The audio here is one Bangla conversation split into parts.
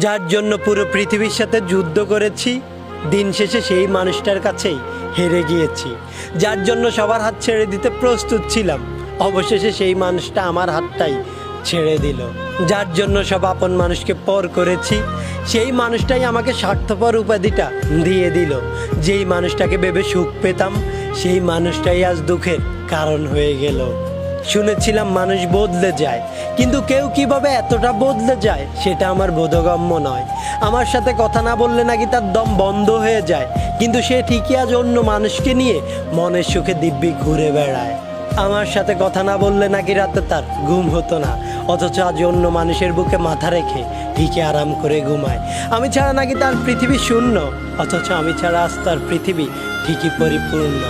যার জন্য পুরো পৃথিবীর সাথে যুদ্ধ করেছি, দিন শেষে সেই মানুষটার কাছেই হেরে গিয়েছি। যার জন্য সবার হাত ছেড়ে দিতে প্রস্তুত ছিলাম, অবশেষে সেই মানুষটা আমার হাতটাই ছেড়ে দিল। যার জন্য সব আপন মানুষকে পর করেছি, সেই মানুষটাই আমাকে স্বার্থপর উপাধিটা দিয়ে দিল। যেই মানুষটাকে ভেবে সুখ পেতাম, সেই মানুষটাই আজ দুঃখের কারণ হয়ে গেল। শুনেছিলাম মানুষ বদলে যায়, কিন্তু কেউ কিভাবে এতটা বদলে যায় সেটা আমার বোধগম্য নয়। আমার সাথে কথা না বললে নাকি তার দম বন্ধ হয়ে যায়, কিন্তু সে ঠিকই আজ অন্য মানুষকে নিয়ে মনের সুখে দিব্যি ঘুরে বেড়ায়। আমার সাথে কথা না বললে নাকি রাতে তার ঘুম হতো না, অথচ আজ অন্য মানুষের বুকে মাথা রেখে ঠিকই আরাম করে ঘুমায়। আমি ছাড়া নাকি তার পৃথিবী শূন্য, অথচ আমি ছাড়া আজ তার পৃথিবী ঠিকই পরিপূর্ণ।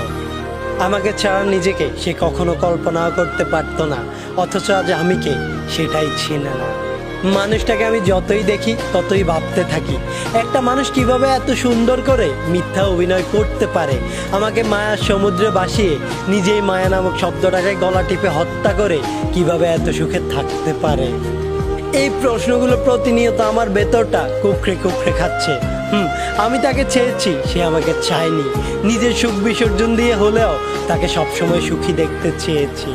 আমাকে ছাড়া নিজেকে সে কখনো কল্পনাও করতে পারতো না, অথচ আজ আমি কে সেটাই ছিনে না। মানুষটাকে আমি যতই দেখি ততই ভাবতে থাকি, একটা মানুষ কিভাবে এত সুন্দর করে মিথ্যা অভিনয় করতে পারে। আমাকে মায়ার সমুদ্রে ভাসিয়ে নিজেই মায়া নামক শব্দটাকে গলা টিপে হত্যা করে কিভাবে এত সুখে থাকতে পারে। এই প্রশ্নগুলো প্রতিনিয়ত আমার ভেতরটা কুকড়ে কুকড়ে খাচ্ছে। আমি তাকে চেয়েছি, সে আমাকে চায়নি। নিজের সুখ বিসর্জন দিয়ে হলেও তাকে সবসময় সুখী দেখতে চেয়েছি।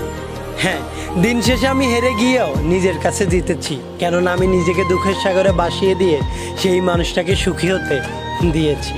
হ্যাঁ, দিন শেষে আমি হেরে গিয়েও নিজের কাছে জিতেছি, কেননা আমি নিজেকে দুঃখের সাগরে ভাসিয়ে দিয়ে সেই মানুষটাকে সুখী হতে দিয়েছি।